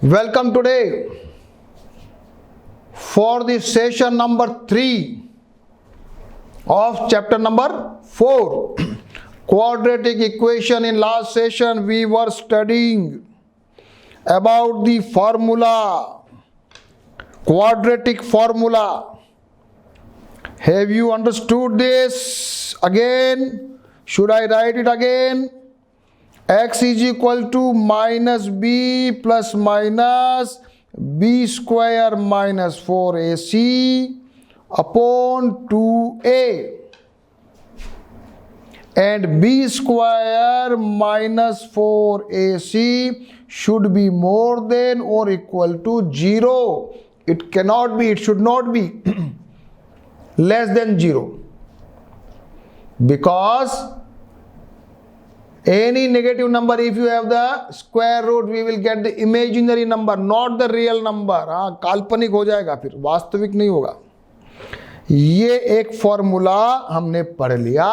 Welcome today for the session number 3 of chapter number 4 quadratic equation. In last session we were studying about the formula, quadratic formula. Have you understood this? Again, should I write it again? X is equal to minus b plus minus b square minus 4ac upon 2a, and b square minus 4ac should be more than or equal to 0. It cannot be, it should not be less than 0, because any negative number, if you have the square root, we will get the imaginary number, not the real number. हाँ, काल्पनिक हो जाएगा, फिर वास्तविक नहीं होगा. ये एक फॉर्मूला हमने पढ़ लिया.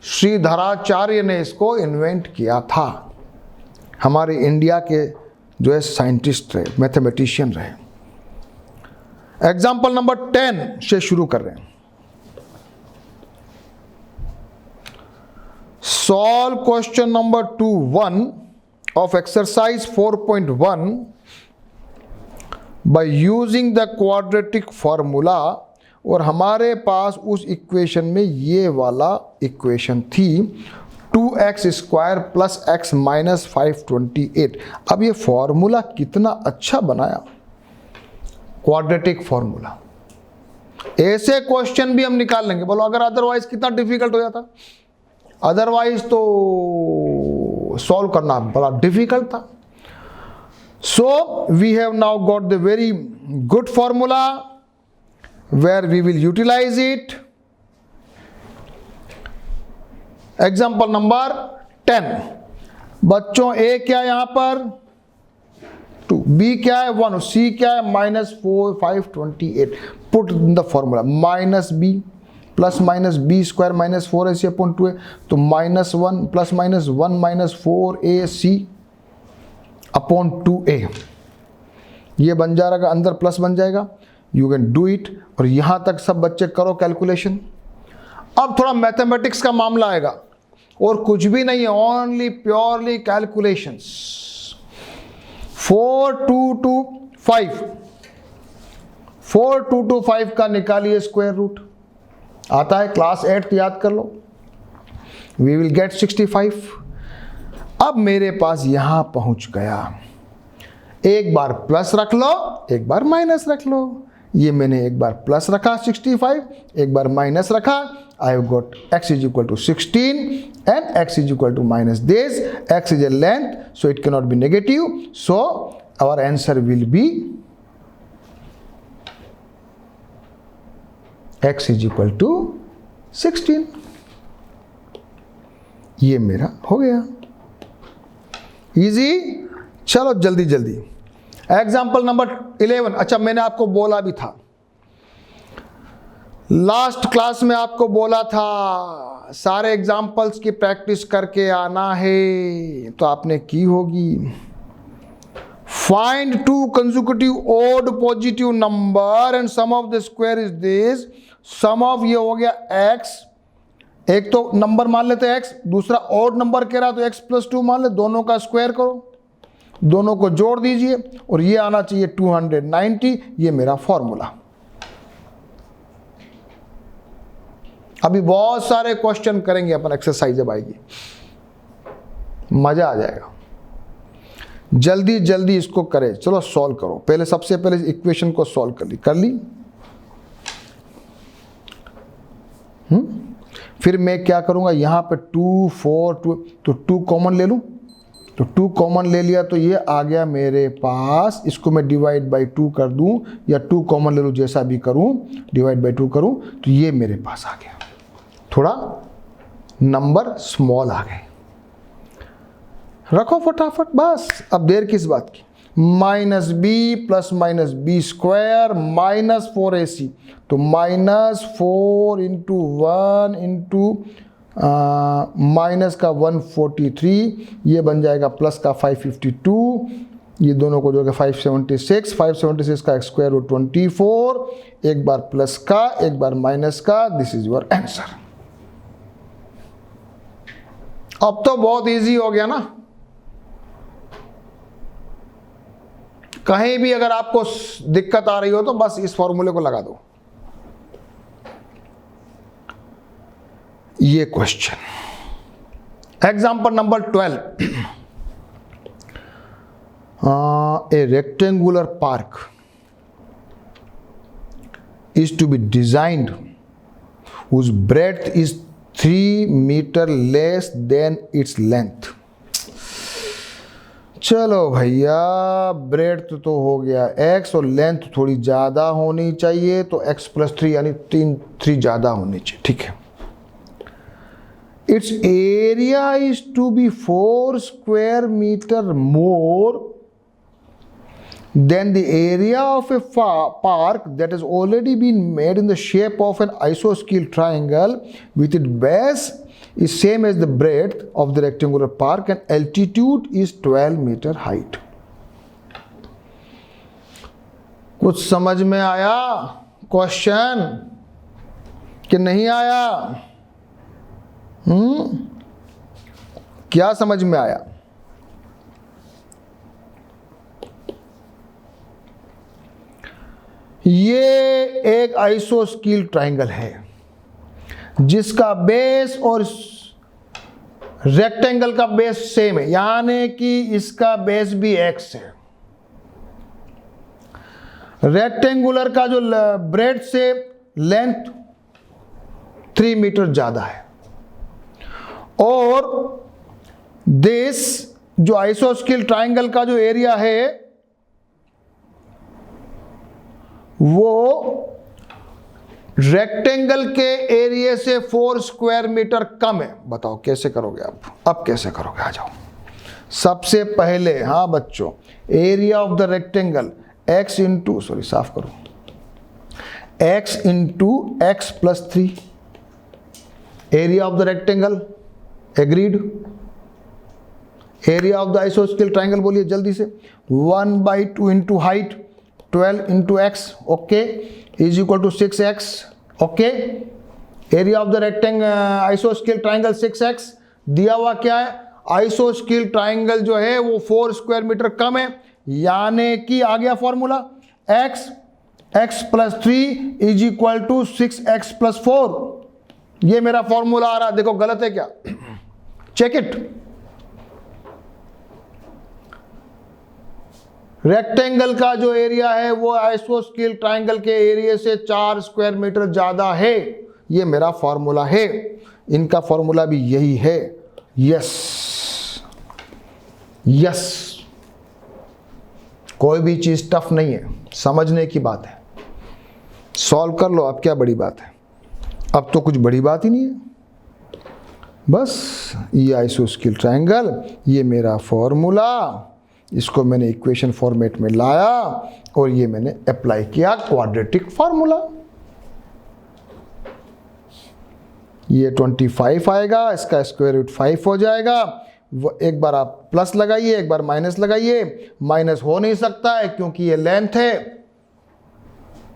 श्रीधराचार्य ने इसको इन्वेंट किया था. हमारे इंडिया के जो है साइंटिस्ट रहे, मैथमेटिशियन रहे. एग्जाम्पल नंबर 10 से शुरू कर रहे हैं. Solve question number 2.1 of exercise 4.1 by using the quadratic formula. और हमारे पास उस इक्वेशन में ये वाला इक्वेशन थी 2x square plus x minus 528. अब ये फॉर्मूला कितना अच्छा बनाया, क्वाड्रेटिक फॉर्मूला. ऐसे क्वेश्चन भी हम निकाल लेंगे. बोलो अगर अदरवाइज कितना डिफिकल्ट हो जाता, अदरवाइज तो सॉल्व करना बड़ा डिफिकल्ट था. So we have now got the very good formula where we will utilise it. Example number 10. बच्चों ए क्या है यहां पर 2, बी क्या है 1, सी क्या है minus 4 528. Put in the formula minus B plus minus B square minus 4ac upon 2a, तो minus 1 plus minus 1 minus 4ac upon 2a. ये बन जाएगा, अंदर प्लस बन जाएगा. You can do it. और यहां तक सब बच्चे करो कैलकुलेशन. अब थोड़ा मैथमेटिक्स का मामला आएगा और कुछ भी नहीं है, ओनली प्योरली कैलकुलेशंस. 4225 का निकालिए स्क्वायर रूट. आता है क्लास 8 याद कर लो. We will gate 65. अब मेरे पास यहां पहुंच गया. एक बार प्लस रख लो, एक बार माइनस रख लो. ये मैंने एक बार प्लस रखा 65, एक बार माइनस रखा. I have got x is equal to 16 and x is equal to minus this. x is a length, so it can not be negative. So our answer will be x is equal to 16. ये मेरा हो गया easy. चलो जल्दी जल्दी. Example number 11. अच्छा, मैंने आपको बोला भी था, लास्ट क्लास में आपको बोला था सारे एग्जाम्पल्स की प्रैक्टिस करके आना है, तो आपने की होगी. Find 2 consecutive odd positive number and sum of the square is this. Sum of ये हो गया x. एक तो नंबर मान लेते हैं x, दूसरा odd नंबर कह रहा तो x प्लस 2 मान ले. दोनों का स्क्वायर करो, दोनों को जोड़ दीजिए और ये आना चाहिए 290. ये मेरा फॉर्मूला. अभी बहुत सारे क्वेश्चन करेंगे अपन, एक्सरसाइज जब आएगी मजा आ जाएगा. जल्दी जल्दी इसको करें. चलो सॉल्व करो. पहले सबसे पहले इक्वेशन को सॉल्व कर ली. फिर मैं क्या करूंगा, यहां पे 2 4 2, तो 2 कॉमन ले लूं. तो 2 कॉमन ले लिया तो ये आ गया मेरे पास. इसको मैं डिवाइड बाई 2 कर दूं या 2 कॉमन ले लूं, जैसा भी करूं, डिवाइड बाई 2 करूं, तो ये मेरे पास आ गया. थोड़ा नंबर स्मॉल आ गए. रखो फटाफट बस. अब देर किस बात की. Minus B plus minus B square minus 4ac, तो माइनस 4 इंटू 1 इंटू माइनस का 143, ये बन जाएगा प्लस का 552, ये दोनों को जोड़ के 576 का स्क्वायर रूट 24, एक बार प्लस का एक बार माइनस का, दिस इज योर आंसर। अब तो बहुत इजी हो गया ना। कहीं भी अगर आपको दिक्कत आ रही हो तो बस इस फॉर्मूले को लगा दो। ये question example number 12, a rectangular park is to be designed whose breadth is 3 meter less than its length। चलो भैया, ब्रेड्थ तो हो गया x और लेंथ थोड़ी ज़्यादा होनी चाहिए, तो x + 3 यानी 3 ज़्यादा होनी चाहिए, ठीक है। Its area is to be 4 square meter more than the area of a park that has already been made in the shape of an isosceles triangle with its base is same as the breadth of the rectangular park and altitude is 12 meter height। कुछ समझ में आया question कि नहीं आया? क्या समझ में आया? ये एक आइसोस्केल ट्राइंगल है जिसका बेस और रेक्टेंगल का बेस सेम है, यानी कि इसका बेस भी x है। रेक्टेंगुलर का जो ब्रेड से लेंथ 3 मीटर ज्यादा है और दिस जो आइसोस्केल ट्राइंगल का जो एरिया है वो रेक्टेंगल के एरिया से 4 स्क्वायर मीटर कम है। बताओ कैसे करोगे आप? अब कैसे करोगे? आ जाओ। सबसे पहले, हाँ बच्चों, area of the rectangle x into, sorry साफ करो, x into x + 3, area of the rectangle, agreed. Area of the आइसोस्केल ट्राइंगल बोलिए जल्दी से, 1/2 into height 12 into x, okay, is equal to 6x, okay. Area of the rectangle आइसोस्केल triangle 6x दिया हुआ क्या है? आइसोस्केल ट्राइंगल जो है वो 4 स्क्वायर मीटर कम है, यानी कि आ गया formula x + 3 is equal to 6x + 4। ये मेरा फॉर्मूला आ रहा, देखो गलत है क्या? Check it. रेक्टेंगल का जो एरिया है वो आइसोस्केल ट्राइंगल के एरिया से 4 स्क्वायर मीटर ज्यादा है, ये मेरा फॉर्मूला है। इनका फॉर्मूला भी यही है। यस यस, कोई भी चीज टफ नहीं है, समझने की बात है। सॉल्व कर लो, अब क्या बड़ी बात है? अब तो कुछ बड़ी बात ही नहीं है। बस ये आइसोस्केल ट्राइंगल, ये मेरा फॉर्मूला, इसको मैंने इक्वेशन फॉर्मेट में लाया और ये मैंने अप्लाई किया क्वाड्रेटिक फॉर्मूला। ये 25 आएगा, इसका स्क्वायर रूट 5 हो जाएगा। एक बार आप प्लस लगाइए, एक बार माइनस लगाइए। माइनस हो नहीं सकता है क्योंकि ये लेंथ है,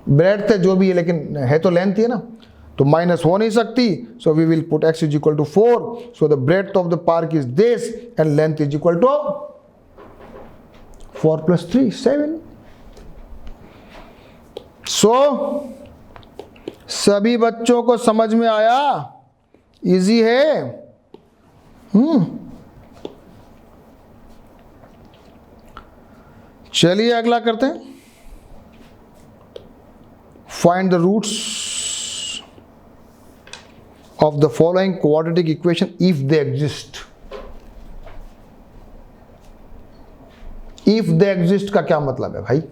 ब्रेड्थ है जो भी है, लेकिन है तो लेंथ ही है ना, तो माइनस हो नहीं सकती। So we will put x is equal to 4, so the breadth of the park is this and length is equal to 4 + 3 7। So सभी बच्चों को समझ में आया? इजी है। चलिए अगला करते हैं। Find the roots of the following quadratic equation if they exist. If they exist का क्या मतलब है भाई?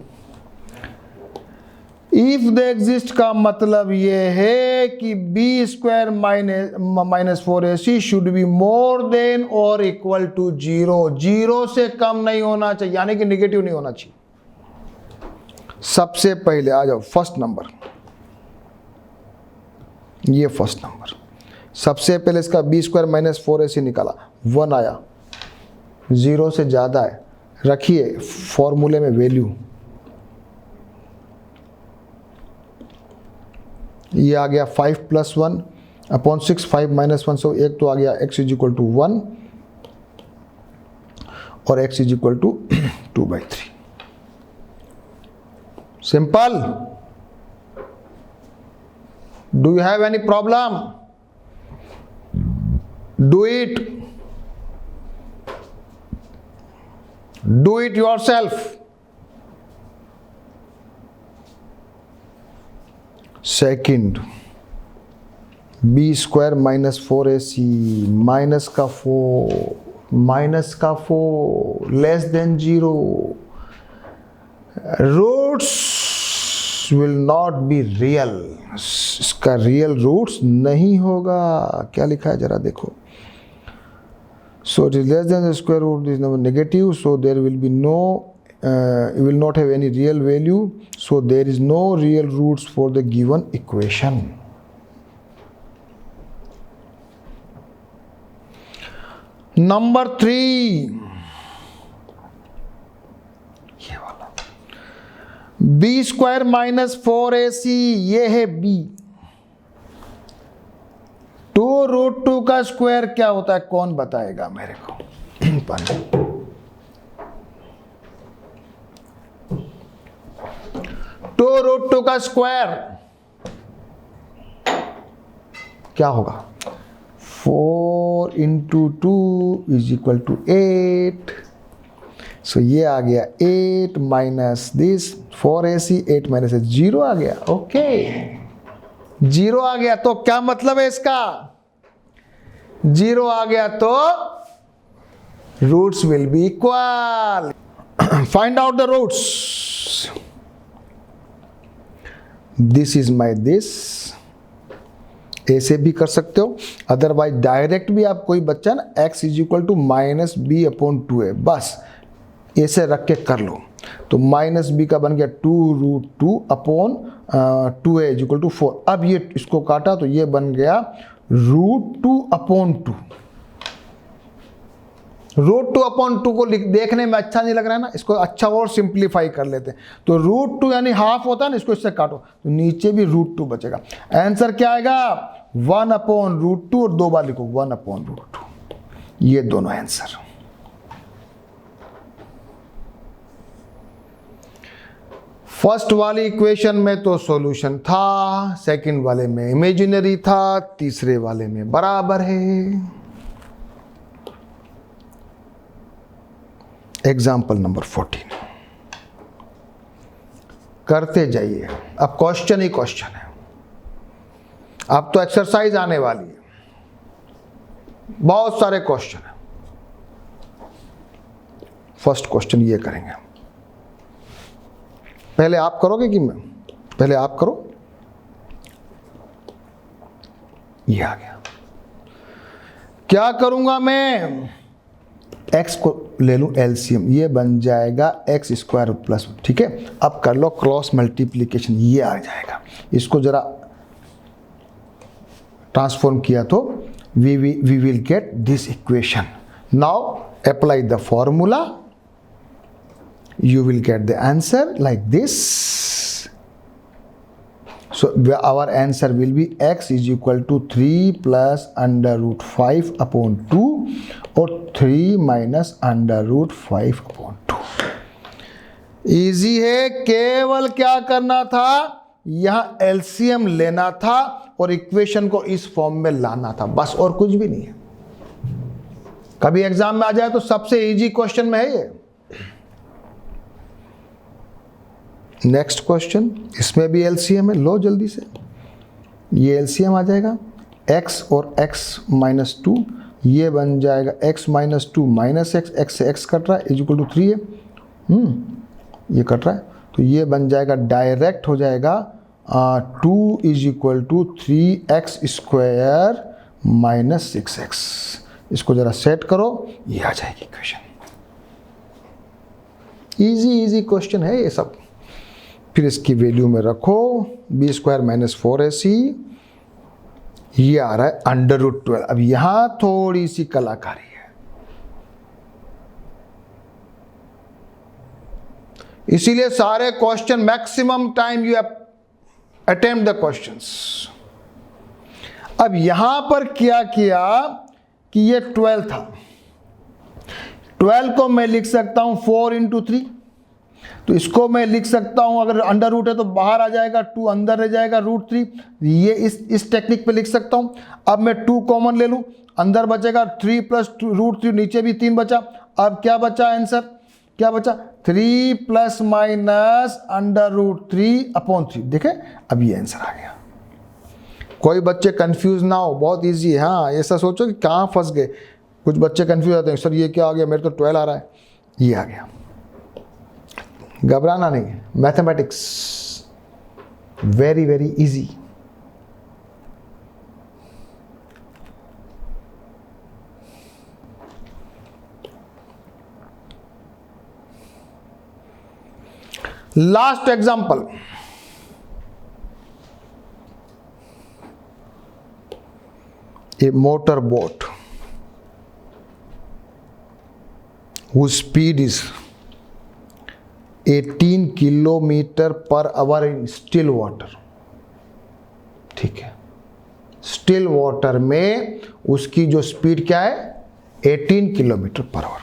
इफ दे एग्जिस्ट का मतलब यह है कि b² - 4ac should be more than और इक्वल टू 0। 0 से कम नहीं होना चाहिए, यानी कि निगेटिव नहीं होना चाहिए। सबसे पहले आ जाओ फर्स्ट नंबर, ये फर्स्ट नंबर। सबसे पहले इसका b² - 4ac निकाला, 1 आया, 0 से ज्यादा है, रखिए फॉर्मूले में वैल्यू, ये आ गया 5 + 1 अपॉन 6, 5 - 1, सो एक तो आ गया x = 1 और x = 2/3। Simple. Do you have any problem? Do it, do it yourself. Second, b² - 4ac minus का 4 less than 0, roots will not be real, इसका रियल रूट्स नहीं होगा। क्या लिखा है जरा देखो। So it is less than square root this number negative, so there will be no you will not have any real value, so there is no real roots for the given equation. Number 3, ये वाला b² - 4ac, ये है b। 2√2 का square क्या होता है, कौन बताएगा मेरे को? 2√2 का स्क्वायर क्या होगा? 4 × 2 = 8, सो ये आ गया 8 माइनस दिस 4ac, 8 माइनस 0 आ गया। ओके, 0 आ गया तो क्या मतलब है इसका? 0 आ गया तो roots will be equal. Find out the roots. This is my this, ऐसे भी कर सकते हो, अदरवाइज डायरेक्ट भी आप कोई बच्चा ना x = -b/2 है, बस ऐसे रख के कर लो। तो -b का बन गया 2√2 अपॉन 2a = 4। अब ये इसको काटा तो ये बन गया √2/2। √2/2 को देखने में अच्छा नहीं लग रहा है ना, इसको अच्छा और सिंप्लीफाई कर लेते हैं। तो √2 यानी हाफ होता है ना, इसको इससे काटो तो नीचे भी √2 बचेगा। आंसर क्या आएगा? 1/√2 और 2 बार लिखो 1/√2। ये दोनों आंसर। फर्स्ट वाली इक्वेशन में तो सॉल्यूशन था, सेकंड वाले में इमेजिनरी था, तीसरे वाले में बराबर है। एग्जाम्पल नंबर 14 करते जाइए। अब क्वेश्चन ही क्वेश्चन है, अब तो एक्सरसाइज आने वाली है, बहुत सारे क्वेश्चन है। फर्स्ट क्वेश्चन ये करेंगे, पहले आप करोगे कि मैं? पहले आप करो। ये आ गया, क्या करूंगा मैं? x को ले लूं एलसीएम, ये बन जाएगा x² + ठीक है। अब कर लो क्रॉस मल्टीप्लीकेशन, ये आ जाएगा। इसको जरा ट्रांसफॉर्म किया तो we will get this equation. Now apply the formula, you will get the answer like this. So our answer will be x = 3 + √5/2 और 3 - √5/2। इजी है, केवल क्या करना था, यहां एलसीएम लेना था और इक्वेशन को इस फॉर्म में लाना था, बस और कुछ भी नहीं है। कभी एग्जाम में आ जाए तो सबसे इजी क्वेश्चन में है ये। नेक्स्ट क्वेश्चन, इसमें भी एलसीएम है, लो जल्दी से। ये एलसीएम आ जाएगा, x और x - 2, ये बन जाएगा x - 2 - x से x कट रहा है = 3 है, ये कट रहा है तो ये बन जाएगा, डायरेक्ट हो जाएगा 2 = 3x² - 6x। इसको जरा सेट करो, ये आ जाएगी इक्वेशन। इजी क्वेश्चन है ये सब। फिर इसकी वैल्यू में रखो, b² - 4ac, ये आ रहा है √12। अब यहां थोड़ी सी कलाकारी है, इसीलिए सारे question maximum time you attempt the questions. अब यहां पर क्या किया कि ये 12 था, 12 को मैं लिख सकता हूं 4 इंटू 3, तो इसको मैं लिख सकता हूं, अगर अंडर रूट है तो बाहर आ जाएगा, 2 अंदर रह जाएगा √3, ये इस टेक्निक पे लिख सकता हूं। अब मैं 2 कॉमन ले लूं, अंदर बचेगा 3 प्लस √3, नीचे भी 3 बचा। अब क्या बचा आंसर, क्या बचा 3 प्लस माइनस √3/3। देखें अब ये आंसर आ गया। कोई बच्चे कंफ्यूज ना हो, बहुत इजी है। हाँ, ऐसा सोचो कि कहाँ फंस गए, कुछ बच्चे कंफ्यूज होते हैं, सर ये क्या आ गया, मेरे तो 12 आ रहा है, ये आ गया। घबराना नहीं, mathematics very very easy. Last example, a motor boat whose speed is 18 kilometre per our in still water. ठीक है, स्टिल वाटर में उसकी जो स्पीड क्या है 18 kilometre per hour.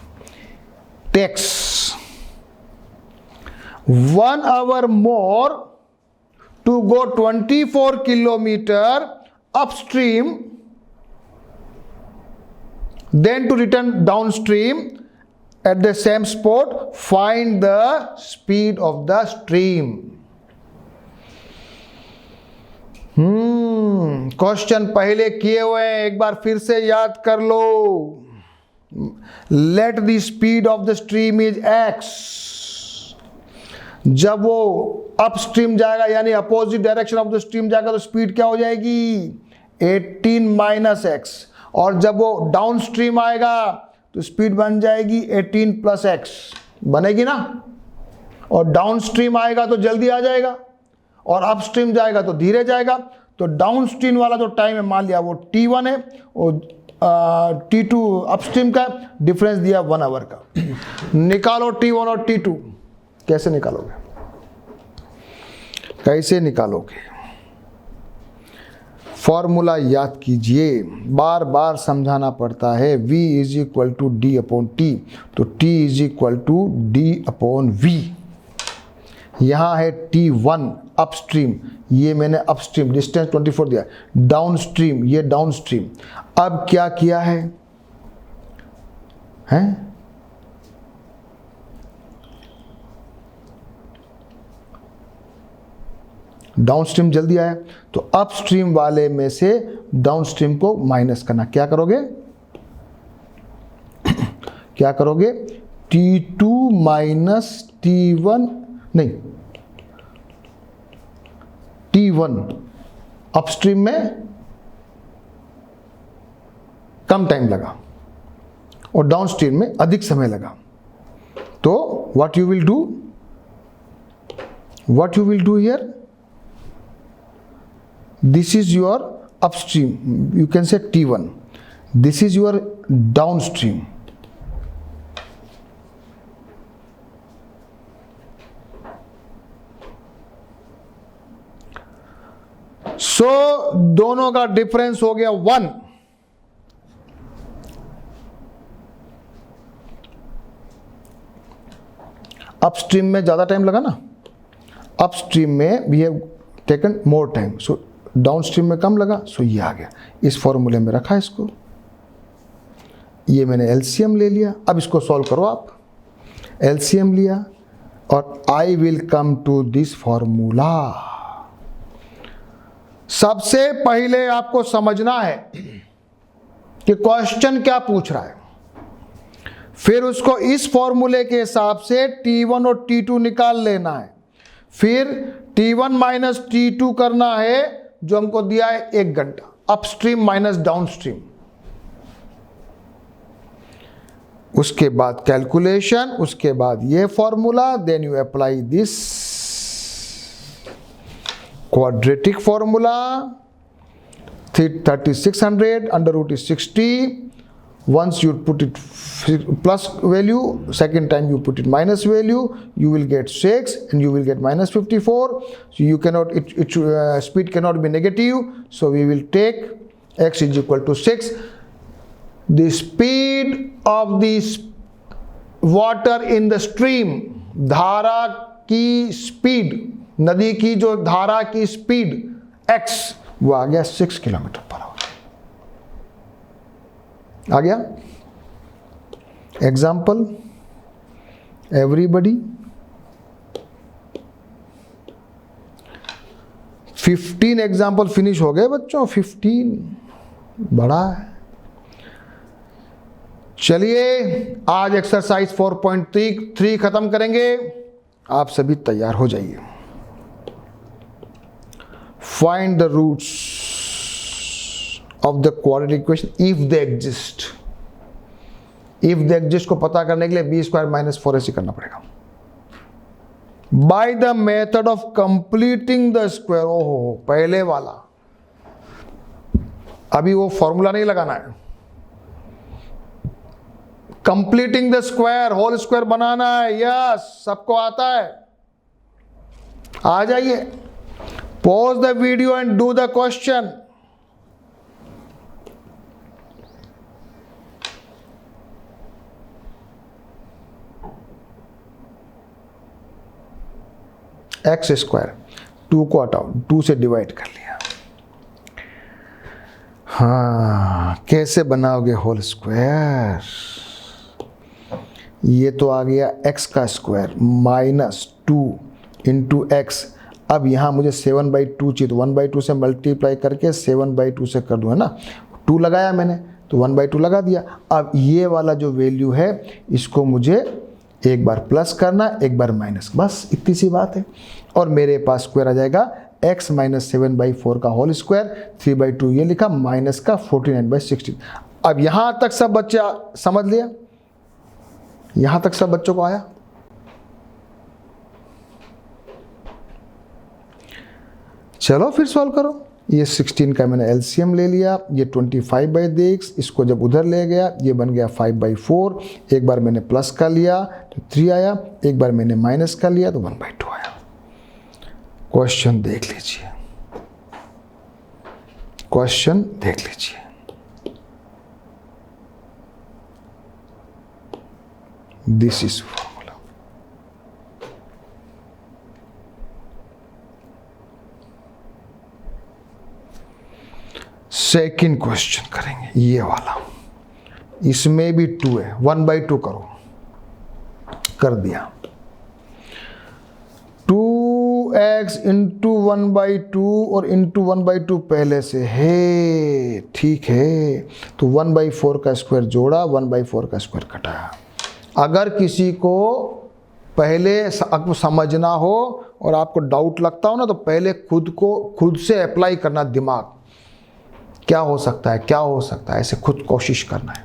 Takes 1 hour more to go 24 kilometer upstream, then to return downstream at the same spot. Find the speed of the stream. Question पहले किए हुए हैं, एक बार फिर से याद कर लो। Let the speed of the stream is x। जब वो अपस्ट्रीम जाएगा यानी opposite direction of the stream जाएगा तो स्पीड क्या हो जाएगी 18 माइनस x, और जब वो डाउन स्ट्रीम आएगा तो स्पीड बन जाएगी 18 प्लस x, बनेगी ना। और डाउन स्ट्रीम आएगा तो जल्दी आ जाएगा, और अप स्ट्रीम जाएगा तो धीरे जाएगा। तो डाउन स्ट्रीम वाला जो टाइम है मान लिया वो t1 है, और t2 अपस्ट्रीम का डिफरेंस दिया 1 आवर का। निकालो t1 और t2, कैसे निकालोगे, कैसे निकालोगे? फॉर्मूला याद कीजिए, बार बार समझाना पड़ता है। v is equal to d/t, तो t is equal to d/v। यहाँ है t1 अपस्ट्रीम, ये मैंने अपस्ट्रीम डिस्टेंस 24 दिया, डाउन स्ट्रीम ये डाउन स्ट्रीम। अब क्या किया है, हैं? डाउन स्ट्रीम जल्दी आया तो अपस्ट्रीम वाले में से डाउन स्ट्रीम को माइनस करना। क्या करोगे, क्या करोगे t2 माइनस t1, नहीं t1 अपस्ट्रीम में कम टाइम लगा और डाउन स्ट्रीम में अधिक समय लगा। तो what you will do here, this is your upstream, you can say t1, this is your downstream. So दोनों का डिफरेंस हो गया 1। अपस्ट्रीम में ज्यादा टाइम लगा ना, अपस्ट्रीम में we have taken more time, so downstream में कम लगा, सो ये आ गया। इस फॉर्मूले में रखा इसको, ये मैंने एलसीएम ले लिया। अब इसको सॉल्व करो आप, एलसीएम लिया और I will come to this formula. सबसे पहले आपको समझना है कि क्वेश्चन क्या पूछ रहा है, फिर उसको इस फॉर्मूले के हिसाब से t1 और t2 निकाल लेना है, फिर t1 माइनस t2 करना है जो हमको दिया है 1 घंटा, अपस्ट्रीम माइनस डाउनस्ट्रीम। उसके बाद कैलकुलेशन, उसके बाद ये formula, then you apply this quadratic formula 3600 under root is 60 once you put it plus value, second time you put it minus value, you will get 6 and you will get minus 54. So you cannot, speed cannot be negative, so we will take x is equal to 6. The speed of the water in the stream, धारा की speed, नदी की जो धारा की speed x, वो आ गया 6 kilometre per our. आ गया एग्जाम्पल एवरीबडी। 15 एग्जाम्पल फिनिश हो गए बच्चों, 15 बड़ा है। चलिए आज एक्सरसाइज 4.3 खत्म करेंगे। आप सभी तैयार हो जाइए। Find the roots of the quadratic equation if they exist. If they exist को पता करने के लिए बी स्क्वायर माइनस 4ac करना पड़ेगा। By the method of completing the square. ओहो, पहले वाला, अभी वो फॉर्मूला नहीं लगाना है। Completing the square, whole square बनाना है। यस, सबको आता है। आ जाइए, pause the video and do the question. X square, 2 को हटाओ, 2 से डिवाइड कर लिया। हाँ, कैसे बनाओगे होल स्क्वायर? ये तो आ गया x का स्क्वायर माइनस 2 इंटू एक्स। अब यहाँ मुझे 7/2 चाहिए, तो 1/2 से मल्टीप्लाई करके 7/2 से कर दूँ, है ना। 2 लगाया मैंने तो 1/2 लगा दिया। अब ये वाला जो वैल्यू है इसको मुझे एक बार प्लस करना, एक बार माइनस, बस इतनी सी बात है। और मेरे पास स्क्वायर आ जाएगा x माइनस 7/4 का होल स्क्वायर, 3/2 ये लिखा, माइनस का 49/16। अब यहाँ तक सब बच्चे समझ लिया? यहाँ तक सब बच्चों को आया? चलो फिर सॉल्व करो। ये 16 का मैंने एलसीएम ले लिया, ये 25/x, इसको जब उधर ले गया ये बन गया 5/4। एक बार मैंने प्लस का लिया तो 3 आया, एक बार मैंने माइनस का लिया तो 1/2 आया। क्वेश्चन देख लीजिए, क्वेश्चन देख लीजिए। This is formula. Second question करेंगे, ये वाला। इसमें भी 2 है, 1/2 करो, कर दिया। 2x इंटू 1/2 और इंटू 1/2 पहले से है, ठीक है। तो 1/4 का स्क्वायर जोड़ा, 1/4 का स्क्वायर घटाया। अगर किसी को पहले आपको समझना हो और आपको डाउट लगता हो ना, तो पहले खुद से अप्लाई करना दिमाग, क्या हो सकता है, क्या हो सकता है, ऐसे खुद कोशिश करना है।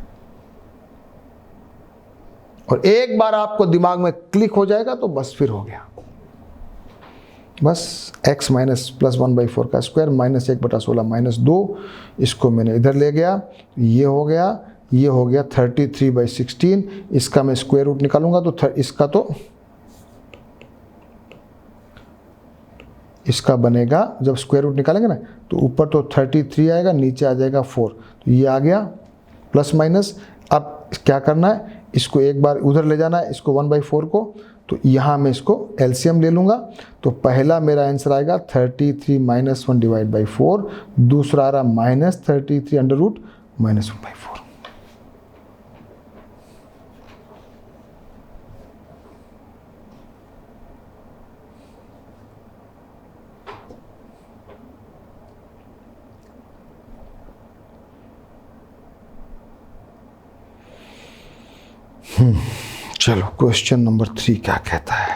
और एक बार आपको दिमाग में क्लिक हो जाएगा तो बस फिर हो गया। बस x माइनस प्लस 1/4 का स्क्वायर माइनस 1/16 माइनस 2, इसको मैंने इधर ले गया, ये हो गया, ये हो गया 33/16। इसका मैं स्क्वायर रूट निकालूंगा तो इसका बनेगा, जब स्क्वायर रूट निकालेंगे ना तो ऊपर तो 33 आएगा, नीचे आ जाएगा 4, तो ये आ गया प्लस माइनस। अब क्या करना है, इसको एक बार उधर ले जाना है, इसको 1/4 को, तो यहाँ मैं इसको एलसीएम ले लूँगा। तो पहला मेरा आंसर आएगा 33 माइनस 1 डिवाइड बाई 4, दूसरा आ रहा माइनस 33 अंडर रूट माइनस 1/4। चलो क्वेश्चन नंबर 3 क्या कहता है।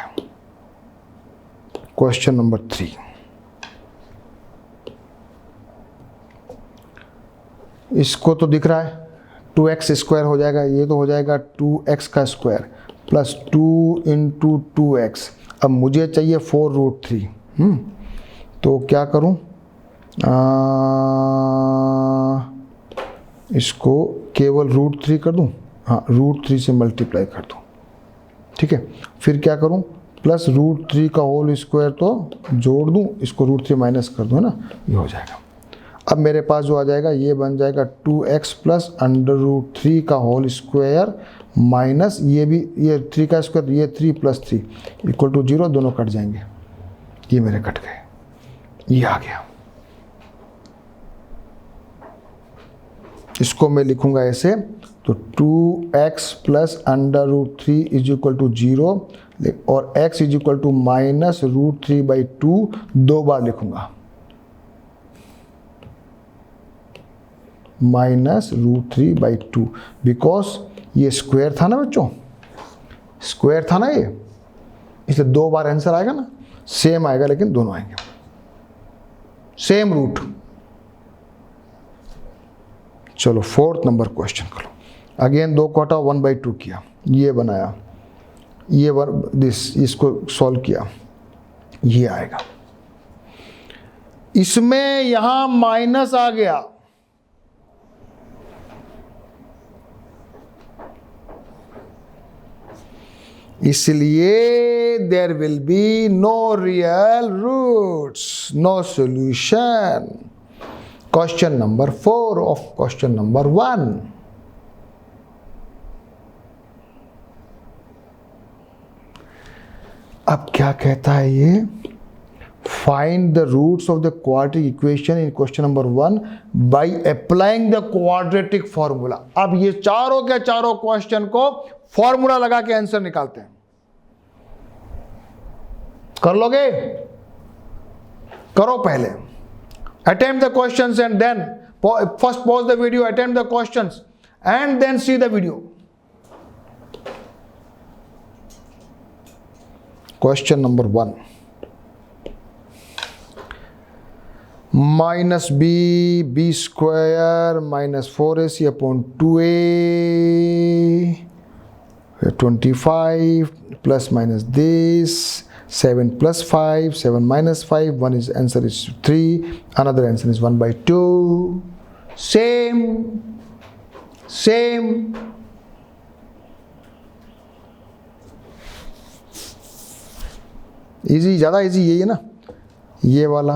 क्वेश्चन नंबर 3, इसको तो दिख रहा है 2x स्क्वायर हो जाएगा, ये तो हो जाएगा 2x का स्क्वायर प्लस 2 इंटू 2x। अब मुझे चाहिए 4√3। तो क्या करूं, इसको केवल √3 कर दूं, हाँ √3 से मल्टीप्लाई कर दूं, ठीक है। फिर क्या करूं, प्लस √3 का होल स्क्वायर तो जोड़ दूं, इसको √3 माइनस कर दूं, है ना, ये हो जाएगा। अब मेरे पास जो आ जाएगा ये बन जाएगा 2x प्लस √3 का होल स्क्वायर माइनस ये भी, ये 3 का स्क्वायर, ये 3 प्लस 3 इक्वल टू 0, दोनों कट जाएंगे, ये मेरे कट गए, ये आ गया। इसको मैं लिखूंगा ऐसे, तो 2x plus √3 is equal to 0 और x is equal to minus √3/2 दो बार लिखूंगा, माइनस √3/2 बिकॉज ये स्क्वायर था ना बच्चों, स्क्वायर था ना ये, इसलिए दो बार आंसर आएगा ना, सेम आएगा लेकिन दोनों आएंगे सेम रूट। चलो 4th नंबर क्वेश्चन करो। अगेन 2 को हटाओ, 1/2 किया, ये बनाया, ये दिस, इसको सॉल्व किया, ये आएगा। इसमें यहां माइनस आ गया, इसलिए there will be no real roots, no solution. Question number 4 of question number 1। अब क्या कहता है ये, find the roots of the quadratic equation in question number 1 by applying the quadratic formula. अब ये चारों के चारों क्वेश्चन को फॉर्मूला लगा के आंसर निकालते हैं। कर लोगे? करो पहले, attempt the questions and then first pause the video, attempt the questions and then see the video. Question number 1, minus b square minus 4ac upon 2a 25 plus minus this 7 plus 5, 7 minus 5, one is answer is 3, another answer is 1/2. Same. Easy, ज़्यादा easy यही है ना, ये वाला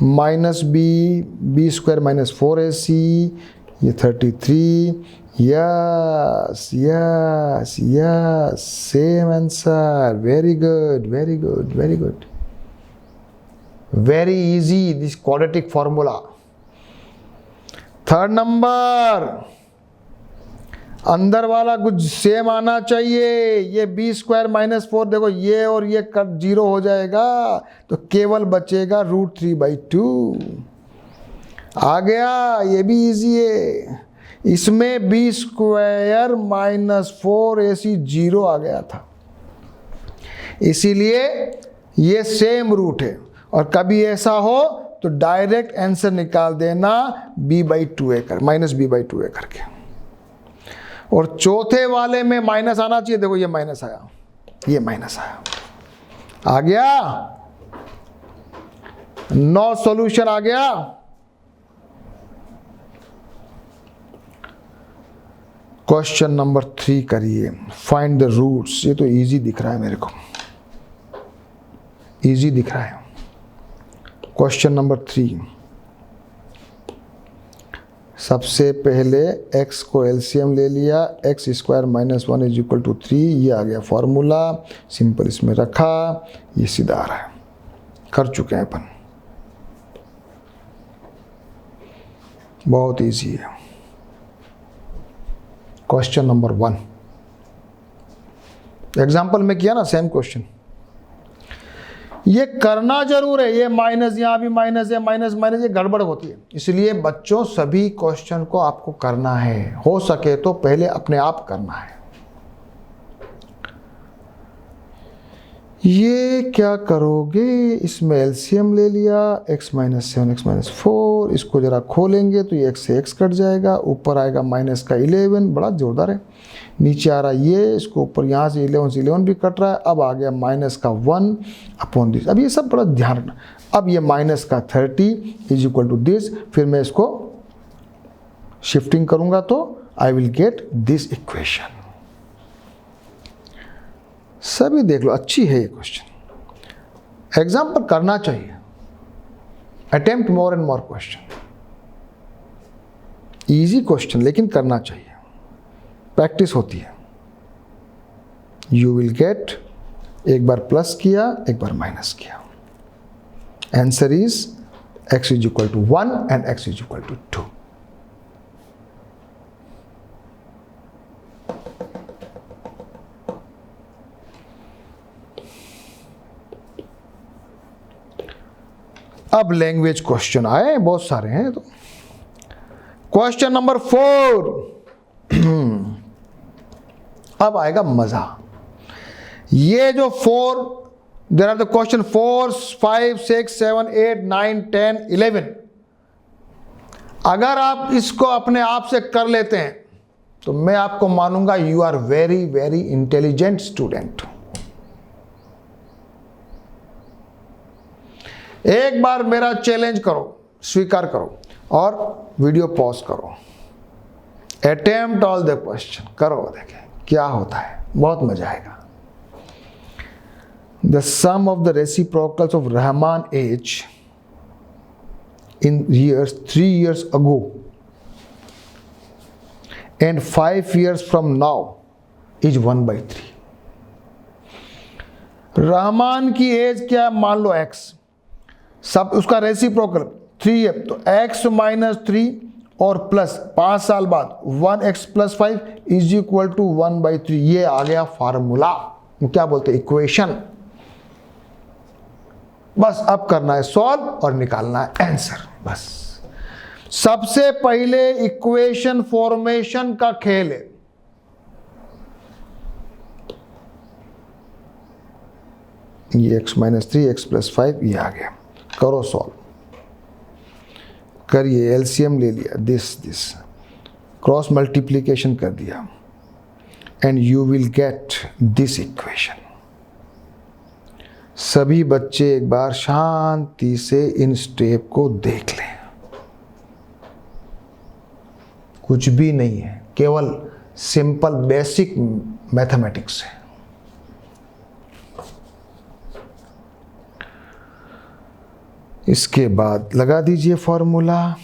minus B square minus 4ac, ये 33, yes same answer, very good, very easy this quadratic formula. 3rd number, अंदर वाला कुछ सेम आना चाहिए। ये बी स्क्वायर माइनस 4, देखो ये और ये कट 0 हो जाएगा, तो केवल बचेगा √3/2 आ गया। ये भी इजी है। इसमें बी स्क्वायर माइनस 4ac 0 आ गया था, इसीलिए ये सेम रूट है। और कभी ऐसा हो तो डायरेक्ट आंसर निकाल देना b/2a कर, माइनस b/2a करके। और चौथे वाले में माइनस आना चाहिए, देखो ये माइनस आया, ये माइनस आया, आ गया, नो सॉल्यूशन आ गया। क्वेश्चन नंबर 3 करिए, फाइंड द रूट्स। ये तो इजी दिख रहा है मेरे को, इजी दिख रहा है। क्वेश्चन नंबर 3, सबसे पहले x को एलसीएम ले लिया, x square minus 1 is equal to 3, ये आ गया फॉर्मूला, सिंपल इसमें रखा, ये सीधा आ रहा है, कर चुके हैं अपन, बहुत इजी है। क्वेश्चन नंबर 1 एग्जाम्पल में किया ना, सेम क्वेश्चन। ये करना जरूर है, ये माइनस, यहाँ भी माइनस है, माइनस माइनस, ये गड़बड़ होती है। इसलिए बच्चों सभी क्वेश्चन को आपको करना है, हो सके तो पहले अपने आप करना है। ये क्या करोगे, इसमें एलसीएम ले लिया, x माइनस 7 x माइनस 4, इसको जरा खोलेंगे तो ये x से x कट जाएगा, ऊपर आएगा माइनस का 11, बड़ा जोरदार है। नीचे आ रहा ये, इसको ऊपर यहाँ से 11 से 11 भी कट रहा है। अब आ गया माइनस का 1 अपॉन दिस। अब ये सब बड़ा ध्यान रखना। अब ये माइनस का 30 इज इक्वल टू दिस, फिर मैं इसको शिफ्टिंग करूंगा तो I will get this equation. सभी देख लो, अच्छी है ये क्वेश्चन, एग्जाम पर करना चाहिए। Attempt more and more question, easy question लेकिन करना चाहिए, प्रैक्टिस होती है। यू विल गेट, एक बार प्लस किया एक बार माइनस किया, answer is x is equal to 1 and x is equal to 2। अब लैंग्वेज क्वेश्चन आए, बहुत सारे हैं। तो क्वेश्चन नंबर 4, अब आएगा मजा। ये जो 4, देयर आर द क्वेश्चन 4, 5, 6, 7, 8, 9, 10, 11। अगर आप इसको अपने आप से कर लेते हैं तो मैं आपको मानूंगा you are very very intelligent student. एक बार मेरा चैलेंज करो, स्वीकार करो और वीडियो पॉज करो, अटेम्प्ट ऑल द क्वेश्चन करो, देखें क्या होता है, बहुत मजा आएगा। The sum of the reciprocals of Rahman age in years 3 years ago and 5 years from now is 1/3। Rahman की एज क्या है, मान लो x, सब उसका रेसिप्रोकल 3 है तो x माइनस 3 और प्लस 5 साल बाद 1x plus 5 is equal to 1/3। ये आ गया फार्मूला, क्या बोलते हैं, इक्वेशन। बस अब करना है सॉल्व और निकालना है आंसर, बस। सबसे पहले इक्वेशन फॉर्मेशन का खेल है। ये x माइनस 3 x प्लस 5 ये आ गया, करो सॉल्व, करिए, एलसीएम ले लिया, दिस क्रॉस मल्टीप्लीकेशन कर दिया and you will get this equation. सभी बच्चे एक बार शांति से इन स्टेप को देख लें, कुछ भी नहीं है, केवल सिंपल बेसिक मैथमेटिक्स है। इसके बाद लगा दीजिए फॉर्मूला,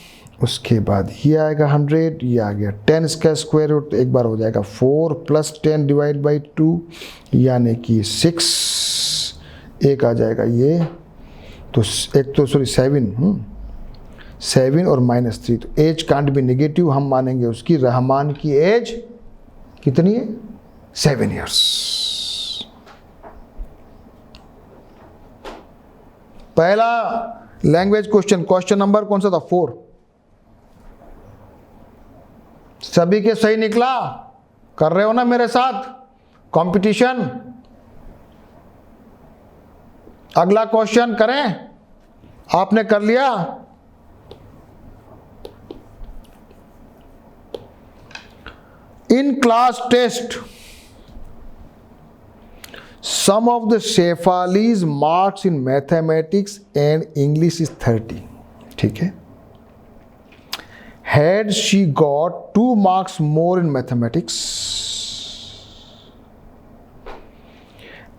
उसके बाद ये आएगा 100, ये आ गया 10 इसका स्क्वायर रूट, एक बार हो जाएगा 4 प्लस 10 डिवाइड बाई 2 यानी कि 6, एक आ जाएगा ये तो एक तो सॉरी 7 और माइनस 3, तो एज कांट बी नेगेटिव, हम मानेंगे उसकी, रहमान की एज कितनी है, 7 इयर्स। पहला लैंग्वेज क्वेश्चन, क्वेश्चन नंबर कौन सा था, 4। सभी के सही निकला, कर रहे हो ना मेरे साथ कंपटीशन। अगला क्वेश्चन करें, आपने कर लिया। In class test sum of the Shefali's marks in mathematics and English is 30, ठीक है। Had she got 2 marks more in mathematics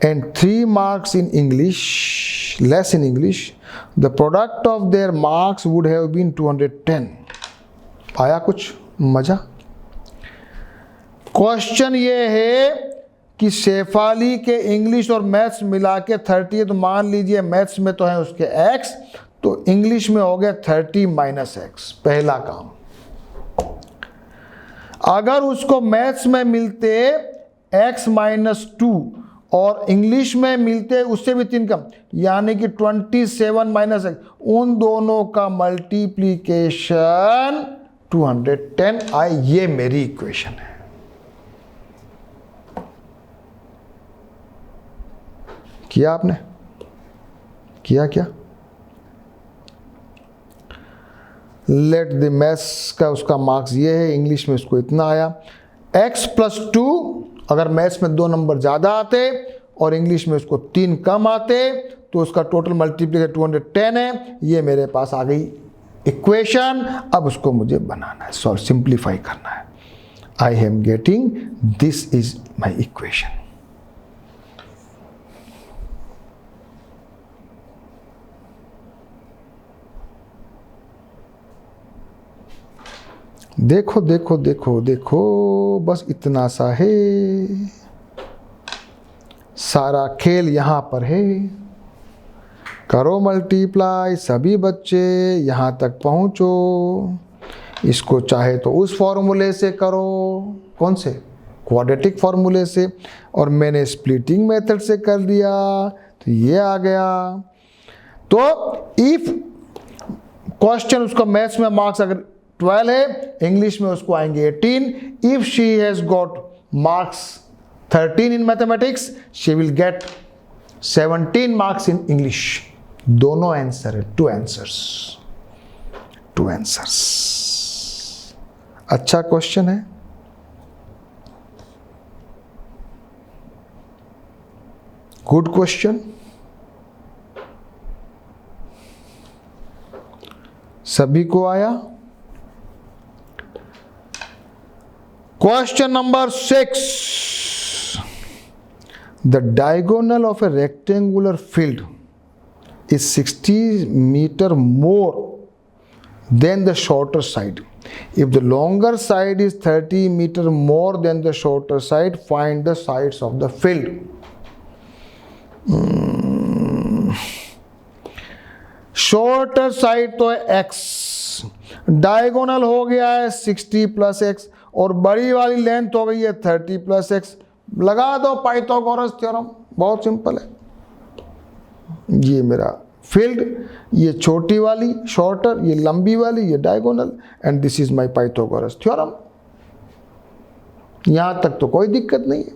and 3 marks in English, less in English, the product of their marks would have been 210। आया कुछ मजा? Question ये है कि शेफाली के English और मैथ्स मिला के 30 है, तो मान लीजिए मैथ्स में तो है उसके x, तो इंग्लिश में हो गया 30 माइनस x। पहला काम, अगर उसको मैथ्स में मिलते x माइनस 2 और इंग्लिश में मिलते उससे भी 3 कम, यानी कि 27 माइनस x, उन दोनों का मल्टीप्लीकेशन 210 आए। ये मेरी इक्वेशन है। किया आपने, किया क्या? लेट द मैथ्स का उसका मार्क्स ये है, इंग्लिश में उसको इतना आया। x प्लस 2, अगर मैथ्स में 2 नंबर ज़्यादा आते और इंग्लिश में उसको 3 कम आते तो उसका टोटल मल्टीप्लीकेशन 210 है। ये मेरे पास आ गई इक्वेशन। अब उसको मुझे बनाना है, सॉल्व, सिंप्लीफाई करना है। I am getting this is my equation. देखो देखो देखो देखो, बस इतना सा है, सारा खेल यहां पर है। करो मल्टीप्लाई, सभी बच्चे यहां तक पहुंचो। इसको चाहे तो उस फॉर्मूले से करो, कौन से, क्वाड्रेटिक फॉर्मूले से, और मैंने स्प्लिटिंग मेथड से कर दिया तो ये आ गया। तो इफ क्वेश्चन उसका मैथ्स में मार्क्स अगर 12 है, इंग्लिश में उसको आएंगे 18। If she has got marks 13 in mathematics, she will get 17 marks in English. दोनों आंसर है, 2 आंसर्स। अच्छा क्वेश्चन है। Good question. सभी को आया। Question number 6, the diagonal of a rectangular field is 60 meter more than the shorter side. If the longer side is 30 meter more than the shorter side, find the sides of the field. Shorter side तो है x, diagonal हो गया है 60 plus x, और बड़ी वाली length हो गई है 30 प्लस x। लगा दो पाइथागोरस थ्योरम, बहुत सिंपल है। ये मेरा फील्ड, ये छोटी वाली शॉर्टर, ये लंबी वाली, ये diagonal, and this is my Pythagoras theorem. यहां तक तो कोई दिक्कत नहीं है।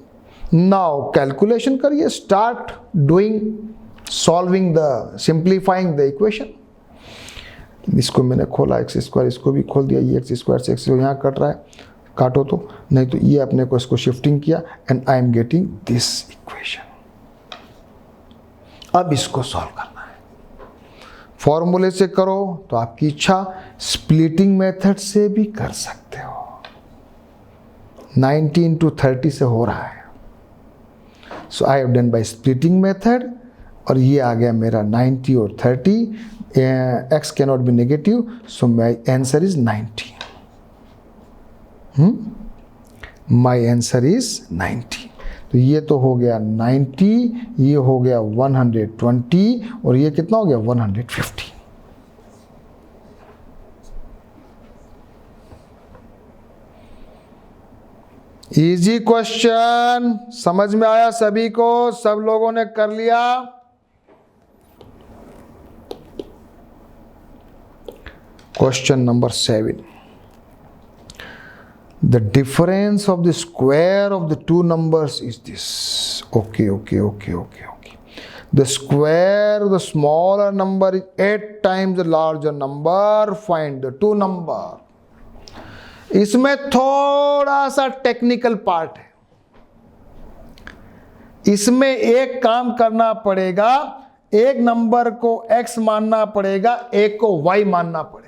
नाउ कैलकुलेशन करिए, start doing solving the simplifying the equation. इसको मैंने खोला एक्स स्क्वायर, इसको भी खोल दिया, ये एक्स स्क्वायर से एक्स यहाँ कट रहा है, काटो तो, नहीं तो ये अपने को इसको शिफ्टिंग किया, and I am getting this equation. अब इसको सॉल्व करना है। फॉर्मूले से करो तो आपकी इच्छा, स्प्लिटिंग मेथड से भी कर सकते हो। 90 into 30 से हो रहा है, so I have done by splitting method, और ये आ गया मेरा 90 और 30। x cannot be negative, so my answer is 90। My answer is 90। तो ये तो हो गया 90, ये हो गया 120, और ये कितना हो गया 150। इजी क्वेश्चन, समझ में आया सभी को? सब लोगों ने कर लिया? Question number 7, the difference of the square of the two numbers is this. Okay. The square of the smaller number is 8 times the larger number. Find the two number. इसमें थोड़ा सा टेक्निकल पार्ट है। इसमें एक काम करना पड़ेगा, एक नंबर को x मानना पड़ेगा, एक को y मानना पड़ेगा।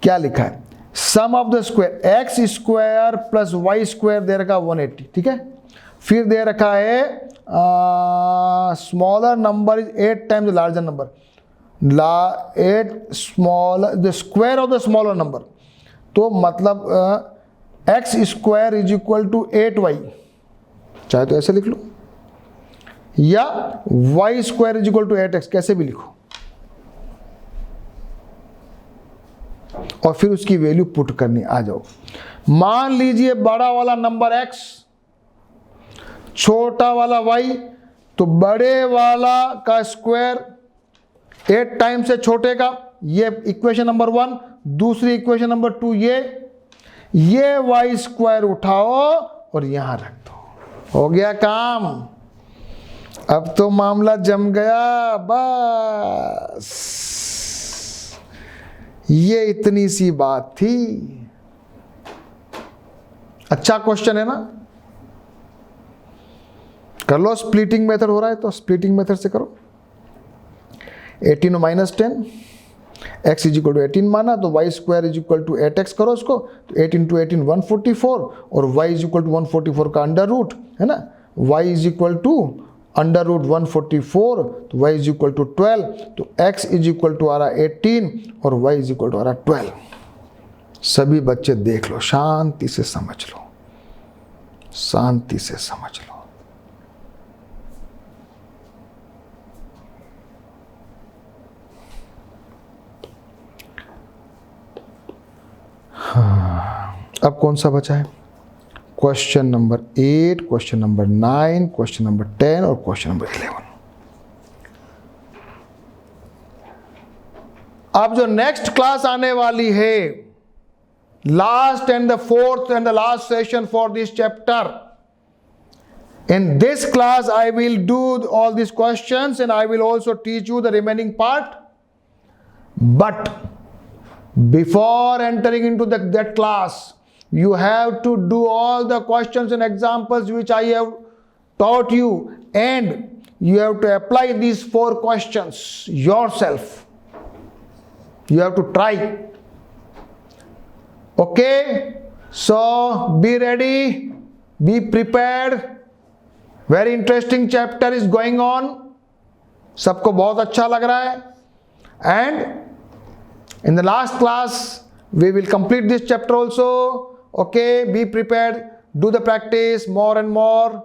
क्या लिखा है? Sum of the square, x square plus y square दे रखा 180, ठीक है। फिर दे रखा है smaller number is 8 times the larger number, 8 smaller the square of the smaller number, तो मतलब x square is equal to 8y, चाहे तो ऐसे लिख लो, या y square is equal to 8x, कैसे भी लिखो, और फिर उसकी वैल्यू पुट करनी। आ जाओ, मान लीजिए बड़ा वाला नंबर x, छोटा वाला y, तो बड़े वाला का स्क्वायर 8 टाइम्स से छोटे का, ये इक्वेशन नंबर 1। दूसरी इक्वेशन नंबर 2, ये y स्क्वायर उठाओ और यहां रख दो, हो गया काम। अब तो मामला जम गया, बस ये इतनी सी बात थी। अच्छा क्वेश्चन है ना? कर लो, स्प्लिटिंग मेथड हो रहा है तो स्प्लिटिंग मेथड से करो। 18 minus 10, x is equal to 18 माना तो y square is equal to 8x करो उसको, तो 8 इंटू 18 144 और y इज इक्वल टू 144 का अंडर रूट है ना, y is equal to under root 144 तो y इज इक्वल टू 12, तो x इज इक्वल टू आ रहा 18 और y इज इक्वल टू आ रहा 12। सभी बच्चे देख लो, शांति से समझ लो, शांति से समझ लो। अब कौन सा बचा है? Question number 8, question number 9, question number 10 और क्वेश्चन नंबर 11। अब जो नेक्स्ट क्लास आने वाली है, last and the fourth and the last session for this chapter, in this class I will do all these questions and I will also teach you the remaining part. But before entering into that class, you have to do all the questions and examples which I have taught you, and you have to apply these 4 questions yourself. You have to try. Okay? So be ready, be prepared. Very interesting chapter is going on. सबको बहुत अच्छा लग रहा है. And in the last class we will complete this chapter also. Okay, be prepared, do the practice more and more.